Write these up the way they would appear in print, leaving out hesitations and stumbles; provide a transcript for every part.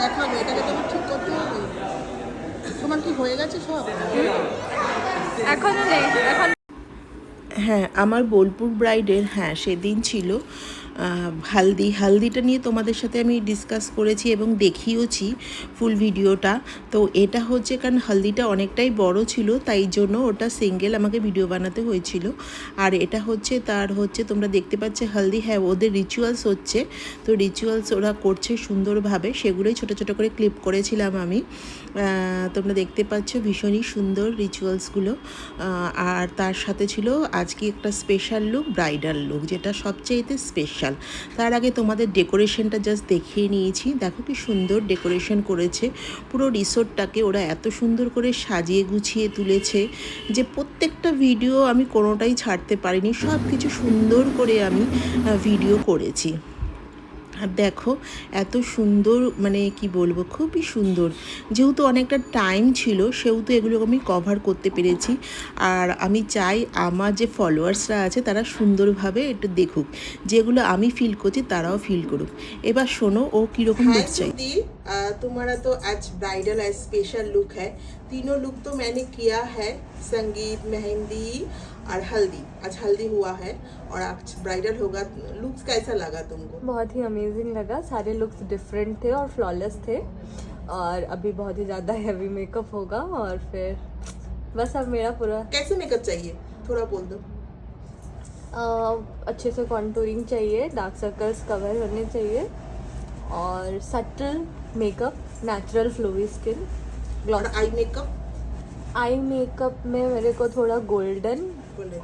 দেখাবো, এটাকে তো ঠিক করতে হবে। তোমার কি হয়ে গেছে সব? এখনো নেই, এখন হ্যাঁ, আমার বোলপুর ব্রাইডের সেদিন ছিল হালদিটা নিয়ে তোমাদের সাথে আমি ডিসকাস করেছি এবং দেখিয়েওছি ফুল ভিডিওটা। তো এটা হচ্ছে কারণ হালদিটা অনেকটাই বড় ছিল, তাই জন্য ওটা সিঙ্গেল আমাকে ভিডিও বানাতে হয়েছিল। আর এটা হচ্ছে তোমরা দেখতে পাচ্ছ হালদি, ওদের রিচুয়ালস হচ্ছে। তো রিচুয়ালস ওরা করছে সুন্দরভাবে, সেগুলোই ছোট ছোট করে ক্লিপ করেছিলাম আমি। তোমরা দেখতে পাচ্ছ ভীষণই সুন্দর রিচুয়ালসগুলো। আর তার সাথে ছিল আজকে একটা স্পেশাল লুক, ব্রাইডাল লুক, যেটা সবচেয়েতে স্পেশাল। তার আগে তোমাদের ডেকোরেশনটা জাস্ট দেখিয়ে নিয়েছি। দেখো কি সুন্দর ডেকোরেশন করেছে পুরো রিসোর্টটাকে, ওরা এত সুন্দর করে সাজিয়ে গুছিয়ে তুলেছে যে প্রত্যেকটা ভিডিও আমি কোনোটাই ছাড়তে পারিনি, সব কিছু সুন্দর করে আমি ভিডিও করেছি। আর দেখো এত সুন্দর, মানে কি বলবো, খুবই সুন্দর। যেহেতু অনেকটা টাইম ছিল সেহেতু এগুলো আমি কভার করতে পেরেছি। আর আমি চাই আমার যে ফলোয়ার্সরা আছে তারা সুন্দরভাবে একটু দেখুক, যেগুলো আমি ফিল করছি তারাও ফিল করুক। এবার শোনো ও কীরকম লুক চাই। तुम्हारा तो आज ब्राइडल है, स्पेशल लुक है। तीनों लुक तो मैंने किया है, संगीत, मेहंदी और हल्दी। आज हल्दी हुआ है और आज ब्राइडल होगा। लुक्स कैसा लगा तुमको? बहुत ही अमेजिंग लगा। सारे लुक्स डिफरेंट थे और फ्लॉलेस थे। और अभी बहुत ही ज़्यादा हैवी मेकअप होगा और फिर बस अब मेरा पूरा कैसे मेकअप चाहिए थोड़ा बोल दो। अच्छे से कॉन्टूरिंग चाहिए, डार्क सर्कल्स कवर होने चाहिए और subtle makeup, natural flowy skin, और आई मेकअप? आई मेकअप में मेरे को थोड़ा गोल्डन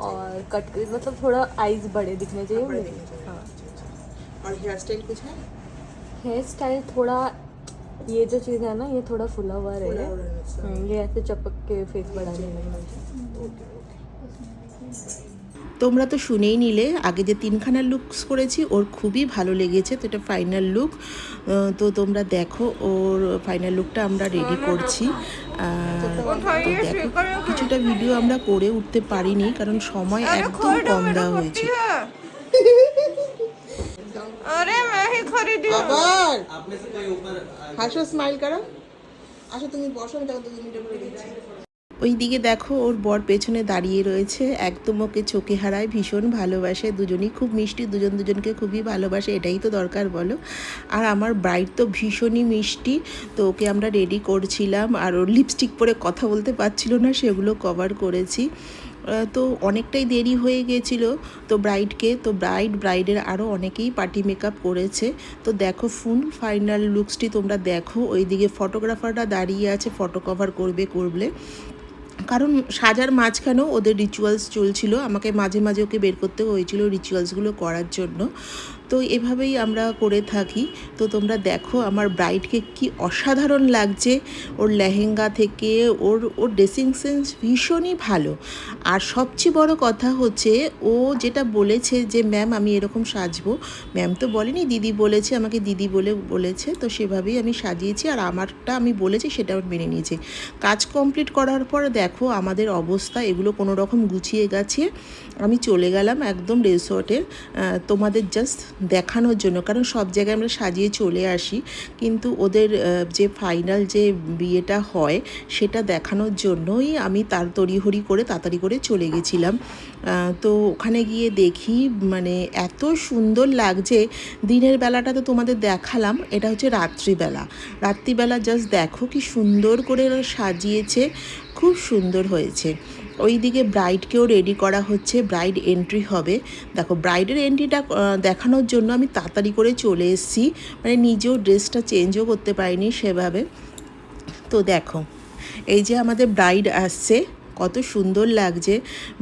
और कट, मतलब थोड़ा आईज बड़े दिखने चाहिए बड़े मेरे। दिखने चाहिए। हाँ, अच्छा। और हेयर स्टाइल कुछ है? हेयर स्टाइल थोड़ा, ये जो चीज़ है ना ये थोड़ा फुला हुआ रहे। फुला हुआ रहना ये ऐसे चपक के फेस बढ़ाने लगना चाहिए। Okay okay. তোমরা তো শুনেই নিলে আগে যে তিনখানা লুকস করেছি ওর খুবই ভালো লেগেছে। তো এটা ফাইনাল লুক। তো তোমরা দেখো ওর ফাইনাল লুকটা আমরা রেডি করছি। তো দেখো কিছুটা ভিডিও আমরা করে উঠতে পারিনি কারণ সময় একদম কম দেওয়া হয়েছে। अरे मैं ही खरीदी আবার হাসো, স্মাইল করো। আসো তুমি বসো, আমি তখন 2 মিনিট করে দিচ্ছি। ওইদিকে দেখো ওর বর পেছনে দাঁড়িয়ে রয়েছে, একদম ওকে চোখে হারায়, ভীষণ ভালোবাসে, দুজনেই খুব মিষ্টি, দুজন দুজনকে খুবই ভালোবাসে, এটাই তো দরকার বলো। আর আমার ব্রাইড তো ভীষণই মিষ্টি। তো ওকে আমরা রেডি করছিলাম আর ওর লিপস্টিক পরে কথা বলতে পারছিল না, সেগুলো কভার করেছি। তো অনেকটাই দেরি হয়ে গিয়েছিলো তো ব্রাইডের আরও অনেকেই পার্টি মেকআপ করেছে। তো দেখো ফুল ফাইনাল লুকসটি তোমরা দেখো। ওইদিকে ফটোগ্রাফাররা দাঁড়িয়ে আছে, ফটো কভার করবে কারণ সাজার মাঝখানেও ওদের রিচুয়ালস চলছিল, আমাকে মাঝে মাঝে ওকে বের করতে হয়েছিল রিচুয়ালসগুলো করার জন্য। তো এভাবেই আমরা করে থাকি। তো তোমরা দেখো আমার ব্রাইডকে কি অসাধারণ লাগছে, ওর লেহেঙ্গা থেকে ওর ড্রেসিং সেন্স ভীষণই ভালো। আর সবচেয়ে বড় কথা হচ্ছে ও যেটা বলেছে যে ম্যাম আমি এরকম সাজবো, ম্যাম তো বলেনি, দিদি বলেছে, আমাকে দিদি বলেছে। তো সেভাবেই আমি সাজিয়েছি আর আমারটা আমি বলেছি সেটা মেনে নিয়েছে। কাজ কমপ্লিট করার পর দেখো আমাদের অবস্থা, এগুলো কোনো রকম গুছিয়ে গেছে। আমি চলে গেলাম একদম রিসর্টে তোমাদের জাস্ট দেখানোর জন্য, কারণ সব জায়গায় আমরা সাজিয়ে চলে আসি, কিন্তু ওদের যে ফাইনাল যে বিয়েটা হয় সেটা দেখানোর জন্যই আমি তড়িঘড়ি করে তাড়াতাড়ি করে চলে গেছিলাম। তো ওখানে গিয়ে দেখি মানে এত সুন্দর লাগছে। দিনের বেলাটা তো তোমাদের দেখালাম, এটা হচ্ছে রাত্রিবেলা জাস্ট দেখো কি সুন্দর করে সাজিয়েছে, খুব সুন্দর হয়েছে। ওইদিকে ব্রাইডকেও রেডি করা হচ্ছে, ব্রাইড এন্ট্রি হবে। দেখো ব্রাইডের এন্ট্রিটা দেখানোর জন্য আমি তাড়াতাড়ি করে চলে এসেছি, মানে নিজেও ড্রেসটা চেঞ্জও করতে পারিনি সেভাবে। তো দেখো এই যে আমাদের ব্রাইড আসছে, কত সুন্দর লাগছে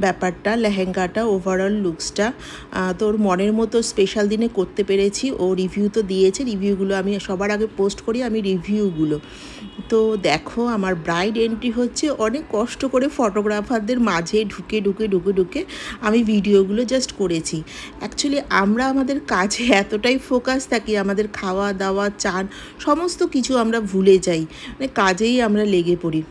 ব্যাপারটা, লেহেঙ্গাটা, ওভারঅল লুকসটা। তো ওর মনের মতো স্পেশাল দিনে করতে পেরেছি। ও রিভিউ তো দিয়েছে, রিভিউগুলো আমি সবার আগে পোস্ট করি আমি রিভিউগুলো। তো দেখো আমার ব্রাইড এন্ট্রি হচ্ছে, অনেক কষ্ট করে ফটোগ্রাফারদের মাঝে ঢুকে আমি ভিডিওগুলো জাস্ট করেছি। অ্যাকচুয়ালি আমরা আমাদের কাজে এতটাই ফোকাস থাকি, আমাদের খাওয়া দাওয়া চান সমস্ত কিছু আমরা ভুলে যাই, মানে কাজেই আমরা লেগে পড়ি।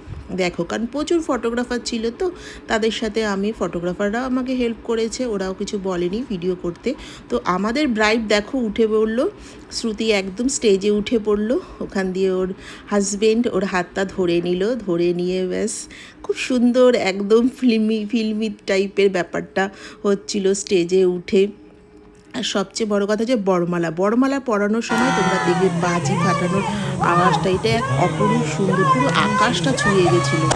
দেখো, কারণ প্রচুর ফটোগ্রাফার ছিল তো, তাদের সাথে আমি ফটোগ্রাফাররাও আমাকে হেল্প করেছে, ওরাও কিছু বলেনি ভিডিও করতে। তো আমাদের ব্রাইড দেখো উঠে পড়লো, শ্রুতি একদম স্টেজে উঠে পড়লো, ওখান দিয়ে ওর হাজবেন্ড ওর হাতটা ধরে নিল, ধরে নিয়ে ব্যাস খুব সুন্দর একদম ফিল্মি টাইপের ব্যাপারটা হচ্ছিল স্টেজে উঠে। আর সবচেয়ে বড় কথা যে বড়মালা পরানোর সময় তোমরা দেখবে বাজি ফাটানোর আওয়াজটা, এটা এক অপরূপ সুন্দর, পুরো আকাশটা ছুঁয়ে গেছিলো।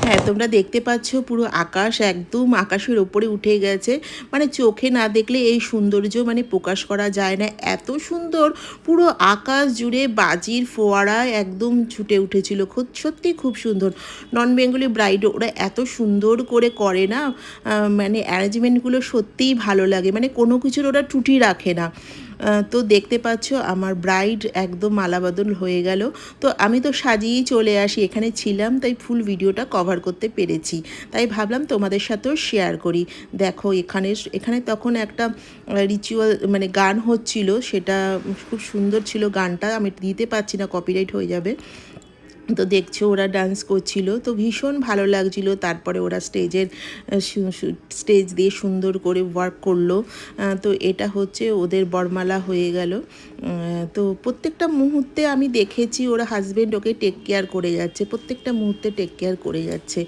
হ্যাঁ, তোমরা দেখতে পাচ্ছ পুরো আকাশ একদম আকাশের ওপরে উঠে গেছে, মানে চোখে না দেখলে এই সৌন্দর্য মানে প্রকাশ করা যায় না, এত সুন্দর পুরো আকাশ জুড়ে বাজির ফোয়ারা একদম ছুটে উঠেছিল, সত্যি খুব সুন্দর। নন বেঙ্গলি ব্রাইড ওরা এত সুন্দর করে না, মানে অ্যারেঞ্জমেন্টগুলো সত্যিই ভালো লাগে, মানে কোনো কিছুর ওরা ত্রুটি রাখে না। তো দেখতে পাচ্ছ আমার ব্রাইড একদম মালাবদল হয়ে গেল। তো আমি তো সাজিয়েই চলে আসি, এখানে ছিলাম তাই ফুল ভিডিওটা কভার করতে পেরেছি, তাই ভাবলাম তোমাদের সাথেও শেয়ার করি। দেখো এখানে তখন একটা রিচুয়াল মানে গান হচ্ছিল, সেটা খুব সুন্দর ছিল গানটা, আমি দিতে পারছি না, কপিরাইট হয়ে যাবে। তো দেখছো ওরা ডান্স করছিল, তো ভীষণ ভালো লাগছিল। তারপরে ওরা স্টেজ দিয়ে সুন্দর করে ওয়ার্ক করলো। তো এটা হচ্ছে ওদের বরমালা হয়ে গেল। তো প্রত্যেকটা মুহূর্তে আমি দেখেছি ওরা হাজব্যান্ড ওকে টেক কেয়ার করে যাচ্ছে, প্রত্যেকটা মুহূর্তে টেক কেয়ার করে যাচ্ছে,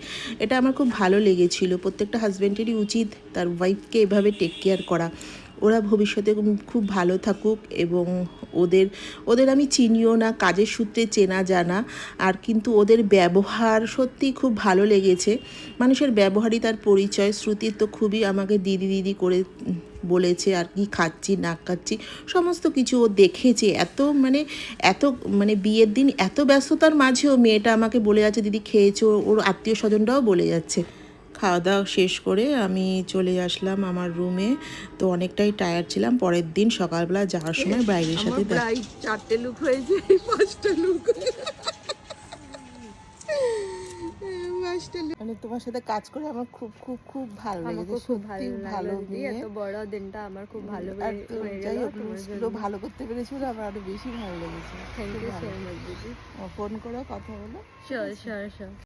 এটা আমার খুব ভালো লেগেছিল। প্রত্যেকটা হাজব্যান্ডেরই উচিত তার ওয়াইফকে এভাবে টেক কেয়ার করা। ওরা ভবিষ্যতে খুব ভালো থাকুক, এবং ওদের আমি চিনিও না, কাজের সূত্রে চেনা জানা, আর কিন্তু ওদের ব্যবহার সত্যি খুব ভালো লেগেছে। মানুষের ব্যবহারই তার পরিচয়। শ্রুতির তো খুবই আমাকে দিদি করে বলেছে, আর কি খাচ্ছি না খাচ্ছি সমস্ত কিছু ও দেখেছে। এত মানে বিয়ের দিন এত ব্যস্ততার মাঝেও মেয়েটা আমাকে বলে যাচ্ছে দিদি খেয়েছো, ওর আত্মীয় স্বজনরাও বলে যাচ্ছে। খাওয়া দাওয়া শেষ করে আমি চলে আসলাম আমার রুমে, তো অনেকটাই টায়ার্ড ছিলাম। পরের দিন সকালবেলা যাওয়ার সময় ব্রাইডের সাথে চারটে লুক হয়েছে, পাঁচটা লুক, মানে তোমার সাথে কাজ করে আমার খুব খুব খুব ভালো লেগেছে, সত্যি ভালো মেয়ে। এত বড় দিনটা আমার খুব ভালো হয়ে যাই গেল, হোক লুকসগুলো ভালো করতে পেরেছিল, আমার আরো বেশি ভালো লেগেছে। থ্যাংক ইউ সো মাচ দিদি। ফোন করে কথা বলো। শিওর।